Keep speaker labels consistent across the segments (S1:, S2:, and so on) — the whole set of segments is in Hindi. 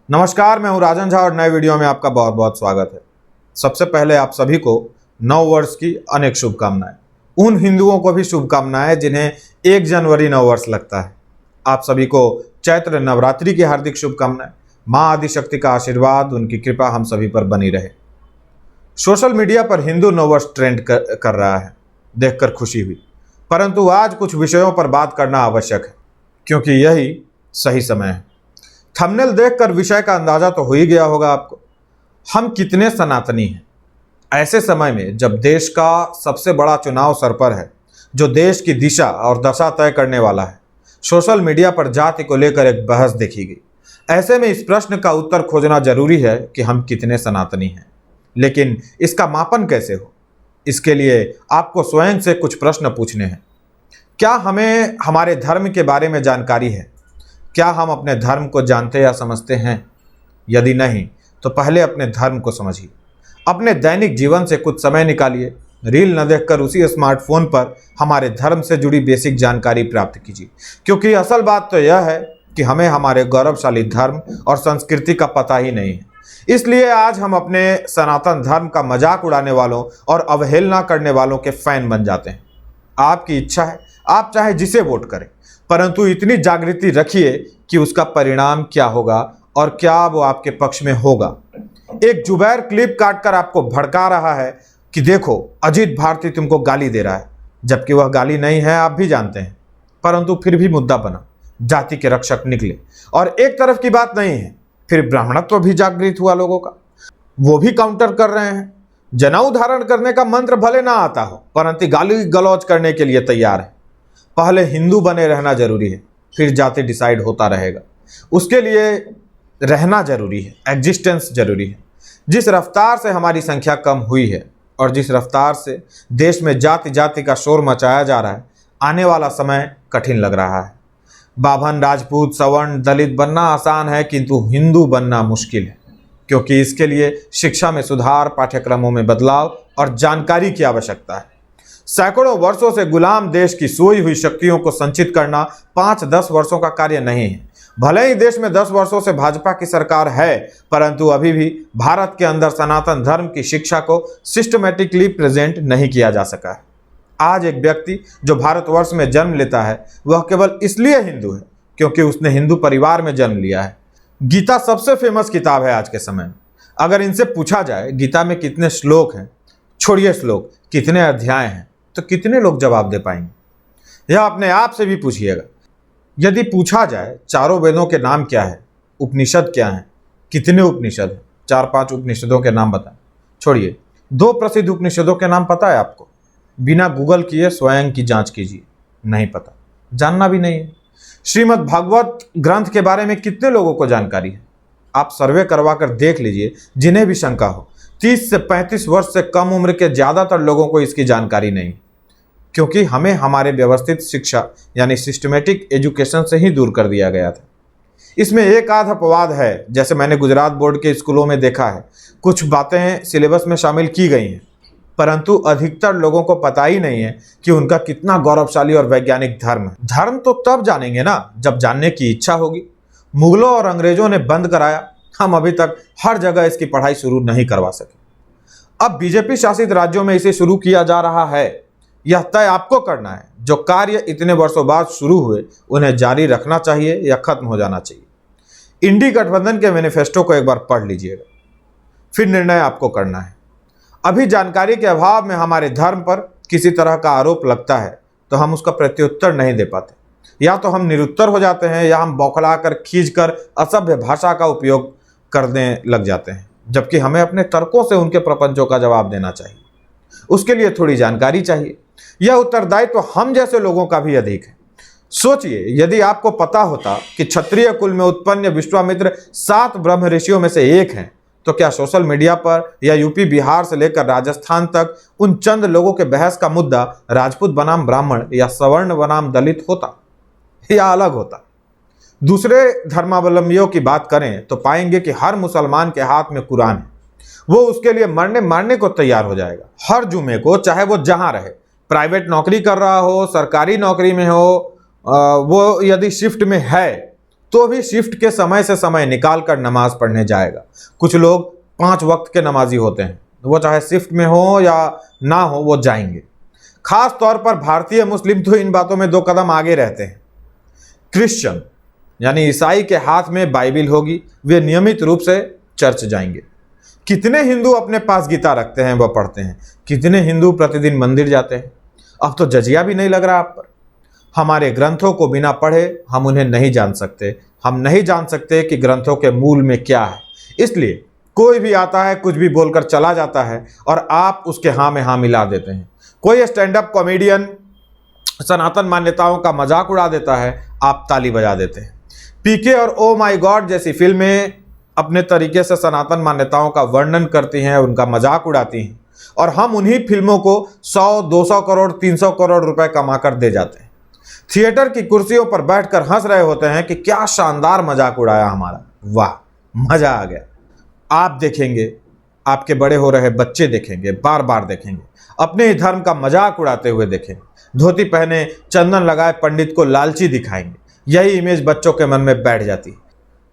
S1: नमस्कार, मैं हूं राजन झा और नए वीडियो में आपका बहुत बहुत स्वागत है। सबसे पहले आप सभी को नव वर्ष की अनेक शुभकामनाएं। उन हिंदुओं को भी शुभकामनाएं जिन्हें 1 जनवरी नव वर्ष लगता है। आप सभी को चैत्र नवरात्रि की हार्दिक शुभकामनाएं। मां आदिशक्ति का आशीर्वाद, उनकी कृपा हम सभी पर बनी रहे। सोशल मीडिया पर हिंदू नव वर्ष ट्रेंड कर रहा है, देखकर खुशी हुई। परंतु आज कुछ विषयों पर बात करना आवश्यक है, क्योंकि यही सही समय है। थंबनेल देखकर विषय का अंदाजा तो हो ही गया होगा आपको। हम कितने सनातनी हैं ऐसे समय में, जब देश का सबसे बड़ा चुनाव सर पर है, जो देश की दिशा और दशा तय करने वाला है। सोशल मीडिया पर जाति को लेकर एक बहस देखी गई। ऐसे में इस प्रश्न का उत्तर खोजना जरूरी है कि हम कितने सनातनी हैं। लेकिन इसका मापन कैसे हो, इसके लिए आपको स्वयं से कुछ प्रश्न पूछने हैं। क्या हमें हमारे धर्म के बारे में जानकारी है? क्या हम अपने धर्म को जानते या समझते हैं? यदि नहीं, तो पहले अपने धर्म को समझिए। अपने दैनिक जीवन से कुछ समय निकालिए। रील न देखकर उसी स्मार्टफोन पर हमारे धर्म से जुड़ी बेसिक जानकारी प्राप्त कीजिए, क्योंकि असल बात तो यह है कि हमें हमारे गौरवशाली धर्म और संस्कृति का पता ही नहीं है। इसलिए आज हम अपने सनातन धर्म का मजाक उड़ाने वालों और अवहेलना करने वालों के फैन बन जाते हैं। आपकी इच्छा है, आप चाहे जिसे वोट करें, परंतु इतनी जागृति रखिए कि उसका परिणाम क्या होगा और क्या वो आपके पक्ष में होगा। एक जुबैर क्लिप काटकर आपको भड़का रहा है कि देखो अजीत भारती तुमको गाली दे रहा है, जबकि वह गाली नहीं है, आप भी जानते हैं। परंतु फिर भी मुद्दा बना, जाति के रक्षक निकले। और एक तरफ की बात नहीं है, फिर ब्राह्मणत्व भी जागृत हुआ लोगों का, वो भी काउंटर कर रहे हैं। जनेऊ धारण करने का मंत्र भले ना आता हो, परंतु गाली गलौज करने के लिए तैयार है। पहले हिंदू बने रहना जरूरी है, फिर जाति डिसाइड होता रहेगा। उसके लिए रहना जरूरी है, एग्जिस्टेंस जरूरी है। जिस रफ्तार से हमारी संख्या कम हुई है और जिस रफ्तार से देश में जाति जाति का शोर मचाया जा रहा है, आने वाला समय कठिन लग रहा है। बाभन, राजपूत, सवर्ण, दलित बनना आसान है, किंतु हिंदू बनना मुश्किल है, क्योंकि इसके लिए शिक्षा में सुधार, पाठ्यक्रमों में बदलाव और जानकारी की आवश्यकता है। सैकड़ों वर्षों से गुलाम देश की सोई हुई शक्तियों को संचित करना 5-10 वर्षों का कार्य नहीं है। भले ही देश में 10 वर्षों से भाजपा की सरकार है, परंतु अभी भी भारत के अंदर सनातन धर्म की शिक्षा को सिस्टमेटिकली प्रेजेंट नहीं किया जा सका है। आज एक व्यक्ति जो भारतवर्ष में जन्म लेता है, वह केवल इसलिए हिंदू है क्योंकि उसने हिंदू परिवार में जन्म लिया है। गीता सबसे फेमस किताब है आज के समय में। अगर इनसे पूछा जाए गीता में कितने श्लोक हैं, छोड़िए श्लोक, कितने अध्याय हैं, तो कितने लोग जवाब दे पाएंगे? यह अपने आप से भी पूछिएगा। यदि पूछा जाए चारों वेदों के नाम क्या है, उपनिषद क्या है, कितने उपनिषद हैं, 4-5 उपनिषदों के नाम बताएं। छोड़िए, 2 प्रसिद्ध उपनिषदों के नाम पता है आपको? बिना गूगल किए स्वयं की जांच कीजिए, नहीं पता, जानना भी नहीं है। श्रीमद् भागवत ग्रंथ के बारे में कितने लोगों को जानकारी है? आप सर्वे करवा कर देख लीजिए, जिन्हें भी शंका हो। 30 से 35 वर्ष से कम उम्र के ज्यादातर लोगों को इसकी जानकारी नहीं, क्योंकि हमें हमारे व्यवस्थित शिक्षा यानी सिस्टमेटिक एजुकेशन से ही दूर कर दिया गया था। इसमें एक आध अपवाद है, जैसे मैंने गुजरात बोर्ड के स्कूलों में देखा है, कुछ बातें सिलेबस में शामिल की गई हैं, परंतु अधिकतर लोगों को पता ही नहीं है कि उनका कितना गौरवशाली और वैज्ञानिक धर्म है। धर्म तो तब जानेंगे ना, जब जानने की इच्छा होगी। मुगलों और अंग्रेजों ने बंद कराया, हम अभी तक हर जगह इसकी पढ़ाई शुरू नहीं करवा सके। अब बीजेपी शासित राज्यों में इसे शुरू किया जा रहा है। यह तय आपको करना है, जो कार्य इतने वर्षों बाद शुरू हुए उन्हें जारी रखना चाहिए या खत्म हो जाना चाहिए। इंडी गठबंधन के मैनिफेस्टो को एक बार पढ़ लीजिएगा, फिर निर्णय आपको करना है। अभी जानकारी के अभाव में हमारे धर्म पर किसी तरह का आरोप लगता है तो हम उसका प्रत्युत्तर नहीं दे पाते। या तो हम निरुत्तर हो जाते हैं, या हम बौखला कर, खींच कर असभ्य भाषा का उपयोग करने लग जाते हैं, जबकि हमें अपने तर्कों से उनके प्रपंचों का जवाब देना चाहिए। उसके लिए थोड़ी जानकारी चाहिए। यह उत्तरदायित्व हम जैसे लोगों का भी अधिक है। सोचिए, यदि आपको पता होता कि क्षत्रिय कुल में उत्पन्न विश्वामित्र 7 ब्रह्म ऋषियों में से एक हैं, तो क्या सोशल मीडिया पर या यूपी बिहार से लेकर राजस्थान तक उन चंद लोगों के बहस का मुद्दा राजपूत बनाम ब्राह्मण या सवर्ण बनाम दलित होता या अलग होता? दूसरे धर्मावलंबियों की बात करें तो पाएंगे कि हर मुसलमान के हाथ में कुरान है। वो उसके लिए मरने मारने को तैयार हो जाएगा हर जुमे को, चाहे वो जहां रहे, प्राइवेट नौकरी कर रहा हो, सरकारी नौकरी में हो, वो यदि शिफ्ट में है तो भी शिफ्ट के समय से समय निकाल कर नमाज पढ़ने जाएगा। कुछ लोग 5 वक्त के नमाजी होते हैं, वो चाहे शिफ्ट में हो या ना हो वो जाएंगे। खास तौर पर भारतीय मुस्लिम तो इन बातों में 2 कदम आगे रहते हैं। क्रिश्चियन यानी ईसाई के हाथ में बाइबिल होगी, वे नियमित रूप से चर्च जाएंगे। कितने हिंदू अपने पास गीता रखते हैं, वह पढ़ते हैं। कितने हिंदू प्रतिदिन मंदिर जाते हैं। अब तो जजिया भी नहीं लग रहा आप पर। हमारे ग्रंथों को बिना पढ़े हम उन्हें नहीं जान सकते। हम नहीं जान सकते कि ग्रंथों के मूल में क्या है। इसलिए कोई भी आता है, कुछ भी बोलकर चला जाता है और आप उसके हाँ में हाँ मिला देते हैं। कोई स्टैंड अप कॉमेडियन सनातन मान्यताओं का मजाक उड़ा देता है, आप ताली बजा देते हैं। पीके और ओ माय गॉड जैसी फिल्में अपने तरीके से सनातन मान्यताओं का वर्णन करती हैं, उनका मजाक उड़ाती हैं और हम उन्हीं फिल्मों को 100, 200 करोड़, 300 करोड़ रुपए कमाकर दे जाते हैं। थिएटर की कुर्सियों पर बैठकर हंस रहे होते हैं कि क्या शानदार मजाक उड़ाया हमारा, वाह मजा आ गया। आप देखेंगे, आपके बड़े हो रहे बच्चे देखेंगे, बार बार देखेंगे, अपने ही धर्म का मजाक उड़ाते हुए देखेंगे। धोती पहने, चंदन लगाए पंडित को लालची दिखाएंगे। यही इमेज बच्चों के मन में बैठ जाती है।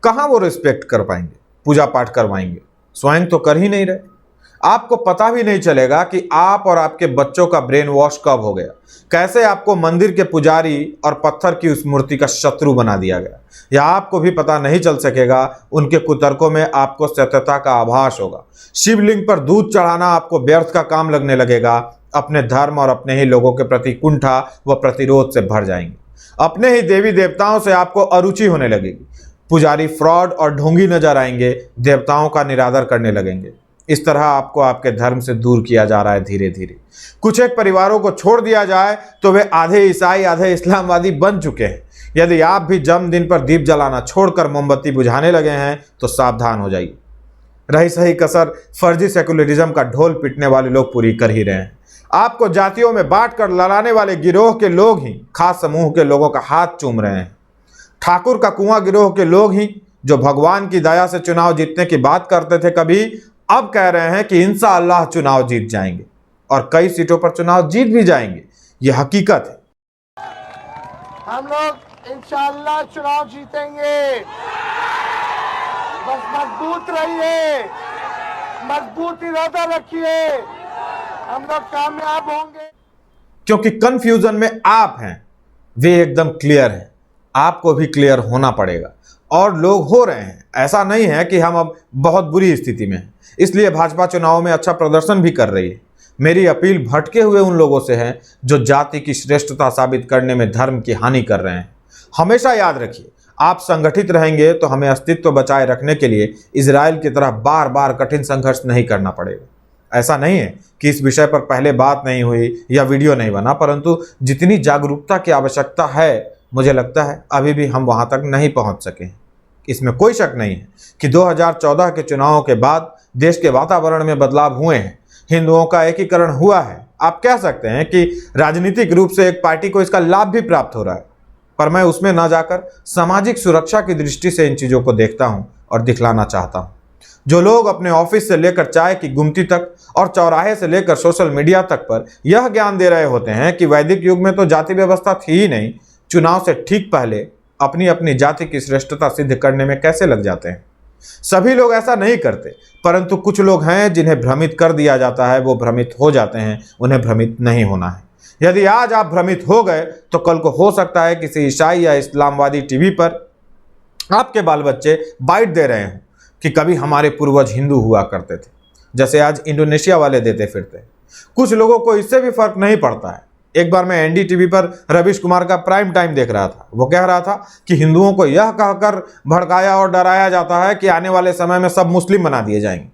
S1: कहाँ वो रिस्पेक्ट कर पाएंगे, पूजा पाठ करवाएंगे, स्वयं तो कर ही नहीं रहे। आपको पता भी नहीं चलेगा कि आप और आपके बच्चों का ब्रेन वॉश कब हो गया, कैसे आपको मंदिर के पुजारी और पत्थर की उस मूर्ति का शत्रु बना दिया गया। या आपको भी पता नहीं चल सकेगा, उनके कुतर्कों में आपको सत्यता का आभास होगा। शिवलिंग पर दूध चढ़ाना आपको व्यर्थ का काम लगने लगेगा। अपने धर्म और अपने ही लोगों के प्रति कुंठा व प्रतिरोध से भर जाएंगे। अपने ही देवी देवताओं से आपको अरुचि होने लगेगी। पुजारी फ्रॉड और ढोंगी नजर आएंगे, देवताओं का निरादर करने लगेंगे। इस तरह आपको आपके धर्म से दूर किया जा रहा है धीरे धीरे। कुछ एक परिवारों को छोड़ दिया जाए तो वे आधे ईसाई आधे इस्लामवादी बन चुके हैं। यदि आप भी जन्मदिन पर दीप जलाना छोड़कर मोमबत्ती बुझाने लगे हैं तो सावधान हो जाइए। रही सही कसर फर्जी सेकुलरिज्म का ढोल पीटने वाले लोग पूरी कर ही रहे हैं। आपको जातियों में बांटकर लड़ाने वाले गिरोह के लोग ही खास समूह के लोगों का हाथ चूम रहे हैं। ठाकुर का कुआं गिरोह के लोग ही जो भगवान की दया से चुनाव जीतने की बात करते थे कभी, अब कह रहे हैं कि इंशाअल्लाह चुनाव जीत जाएंगे और कई सीटों पर चुनाव जीत भी जाएंगे। यह हकीकत है।
S2: हम लोग इंशाअल्लाह चुनाव जीतेंगे। बस मजबूत रहिए, मजबूत इरादा रखिए, हम लोग कामयाब होंगे।
S1: क्योंकि कंफ्यूजन में आप हैं, वे एकदम क्लियर हैं। आपको भी क्लियर होना पड़ेगा और लोग हो रहे हैं। ऐसा नहीं है कि हम अब बहुत बुरी स्थिति में हैं, इसलिए भाजपा चुनाव में अच्छा प्रदर्शन भी कर रही है। मेरी अपील भटके हुए उन लोगों से है जो जाति की श्रेष्ठता साबित करने में धर्म की हानि कर रहे हैं। हमेशा याद रखिए, आप संगठित रहेंगे तो हमें अस्तित्व बचाए रखने के लिए इजराइल की तरह बार बार कठिन संघर्ष नहीं करना पड़ेगा। ऐसा नहीं है कि इस विषय पर पहले बात नहीं हुई या वीडियो नहीं बना, परंतु जितनी जागरूकता की आवश्यकता है, मुझे लगता है अभी भी हम वहां तक नहीं पहुंच सके हैं। इसमें कोई शक नहीं है कि 2014 के चुनावों के बाद देश के वातावरण में बदलाव हुए हैं। हिंदुओं का एकीकरण हुआ है। आप कह सकते हैं कि राजनीतिक रूप से एक पार्टी को इसका लाभ भी प्राप्त हो रहा है, पर मैं उसमें ना जाकर सामाजिक सुरक्षा की दृष्टि से इन चीज़ों को देखता हूं और दिखलाना चाहता हूं। जो लोग अपने ऑफिस से लेकर चाय की गुमटी तक और चौराहे से लेकर सोशल मीडिया तक पर यह ज्ञान दे रहे होते हैं कि वैदिक युग में तो जाति व्यवस्था थी ही नहीं, चुनाव से ठीक पहले अपनी अपनी जाति की श्रेष्ठता सिद्ध करने में कैसे लग जाते हैं। सभी लोग ऐसा नहीं करते, परंतु कुछ लोग हैं जिन्हें भ्रमित कर दिया जाता है, वो भ्रमित हो जाते हैं। उन्हें भ्रमित नहीं होना है। यदि आज आप भ्रमित हो गए तो कल को हो सकता है किसी ईसाई या इस्लामवादी टीवी पर आपके बाल बच्चे बाइट दे रहे हों कि कभी हमारे पूर्वज हिंदू हुआ करते थे, जैसे आज इंडोनेशिया वाले देते फिरते। कुछ लोगों को इससे भी फर्क नहीं पड़ता है। एक बार मैं एनडीटीवी पर रविश कुमार का प्राइम टाइम देख रहा था। वो कह रहा था कि हिंदुओं को यह कहकर भड़काया और डराया जाता है कि आने वाले समय में सब मुस्लिम बना दिए जाएंगे।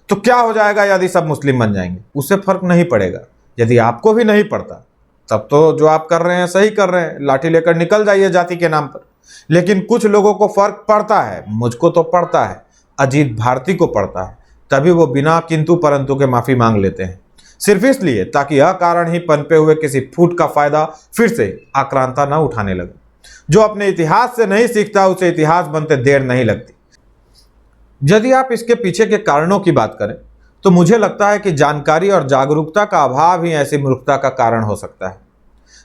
S1: तो क्या हो जाएगा यदि सब मुस्लिम बन जाएंगे? उससे फर्क नहीं पड़ेगा। यदि आपको भी नहीं पड़ता तब तो जो आप कर रहे हैं सही कर रहे हैं, लाठी लेकर निकल जाइए जाति के नाम पर। लेकिन कुछ लोगों को फर्क पड़ता है, मुझको तो पड़ता है, अजीत भारती को पड़ता है, तभी वो बिना किंतु परंतु के माफी मांग लेते हैं, सिर्फ इसलिए ताकि अकारण ही पनपे हुए किसी फूट का फायदा फिर से आक्रांता न उठाने लगे। जो अपने इतिहास से नहीं सीखता उसे इतिहास बनते देर नहीं लगती। यदि आप इसके पीछे के कारणों की बात करें तो मुझे लगता है कि जानकारी और जागरूकता का अभाव ही ऐसी मूर्खता का कारण हो सकता है।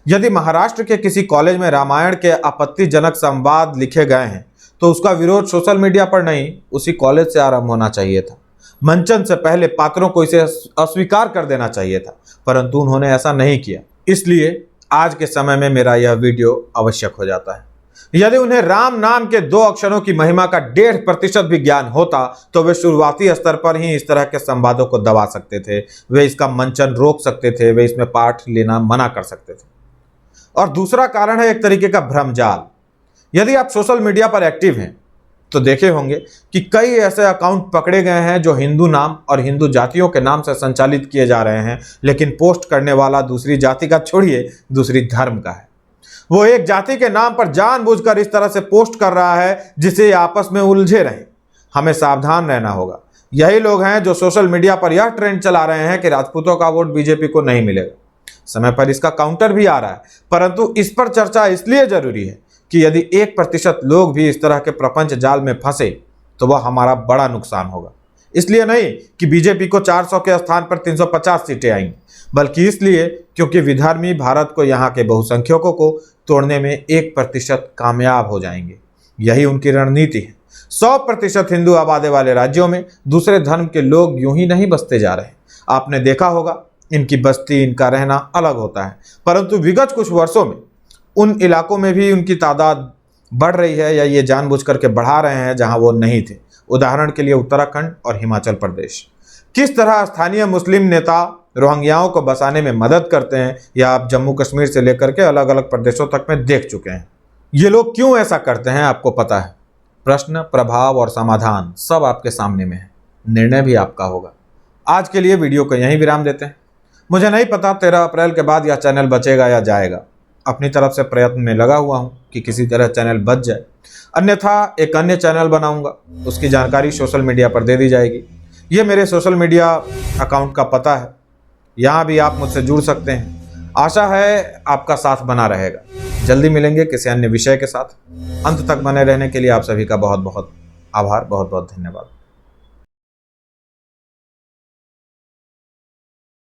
S1: यदि महाराष्ट्र के किसी कॉलेज में रामायण के आपत्तिजनक संवाद लिखे गए हैं तो उसका विरोध सोशल मीडिया पर नहीं, उसी कॉलेज से आरंभ होना चाहिए था। मंचन से पहले पात्रों को इसे अस्वीकार कर देना चाहिए था, परंतु उन्होंने ऐसा नहीं किया। इसलिए आज के समय में मेरा यह वीडियो आवश्यक हो जाता है। यदि उन्हें राम नाम के 2 अक्षरों की महिमा का 1.5% भी ज्ञान होता तो वे शुरुआती स्तर पर ही इस तरह के संवादों को दबा सकते थे, वे इसका मंचन रोक सकते थे, वे इसमें पाठ लेना मना कर सकते थे। और दूसरा कारण है एक तरीके का भ्रमजाल। यदि आप सोशल मीडिया पर एक्टिव हैं तो देखे होंगे कि कई ऐसे अकाउंट पकड़े गए हैं जो हिंदू नाम और हिंदू जातियों के नाम से संचालित किए जा रहे हैं, लेकिन पोस्ट करने वाला दूसरी जाति का छोड़िए दूसरी धर्म का है। वो एक जाति के नाम पर जानबूझकर इस तरह से पोस्ट कर रहा है जिसे आपस में उलझे रहें। हमें सावधान रहना होगा। यही लोग हैं जो सोशल मीडिया पर यह ट्रेंड चला रहे हैं कि राजपूतों का वोट बीजेपी को नहीं मिलेगा। समय पर इसका काउंटर भी आ रहा है, परंतु इस पर चर्चा इसलिए जरूरी है कि यदि 1% लोग भी इस तरह के प्रपंच जाल में फंसे तो वह हमारा बड़ा नुकसान होगा। इसलिए नहीं कि बीजेपी को 400 के स्थान पर 350 सीटें आएंगी, बल्कि इसलिए क्योंकि विधर्मी भारत को यहाँ के बहुसंख्यकों को तोड़ने में 1% कामयाब हो जाएंगे। यही उनकी रणनीति है। 100% हिंदू आबादी वाले राज्यों में दूसरे धर्म के लोग यूं ही नहीं बसते जा रहे। आपने देखा होगा इनकी बस्ती, इनका रहना अलग होता है, परंतु विगत कुछ वर्षों में उन इलाकों में भी उनकी तादाद बढ़ रही है या ये जानबूझकर के बढ़ा रहे हैं जहां वो नहीं थे। उदाहरण के लिए उत्तराखंड और हिमाचल प्रदेश। किस तरह स्थानीय मुस्लिम नेता रोहिंग्याओं को बसाने में मदद करते हैं या आप जम्मू कश्मीर से लेकर के अलग अलग प्रदेशों तक में देख चुके हैं। ये लोग क्यों ऐसा करते हैं आपको पता है। प्रश्न, प्रभाव और समाधान सब आपके सामने में है, निर्णय भी आपका होगा। आज के लिए वीडियो को यहीं विराम देते हैं। मुझे नहीं पता 13 अप्रैल के बाद यह चैनल बचेगा या जाएगा। अपनी तरफ से प्रयत्न में लगा हुआ हूं कि किसी तरह चैनल बच जाए, अन्यथा एक अन्य चैनल बनाऊंगा, उसकी जानकारी सोशल मीडिया पर दे दी जाएगी। ये मेरे सोशल मीडिया अकाउंट का पता है, यहाँ भी आप मुझसे जुड़ सकते हैं। आशा है आपका साथ बना रहेगा। जल्दी मिलेंगे किसी अन्य विषय के साथ। अंत तक बने रहने के लिए आप सभी का बहुत बहुत आभार, बहुत बहुत धन्यवाद।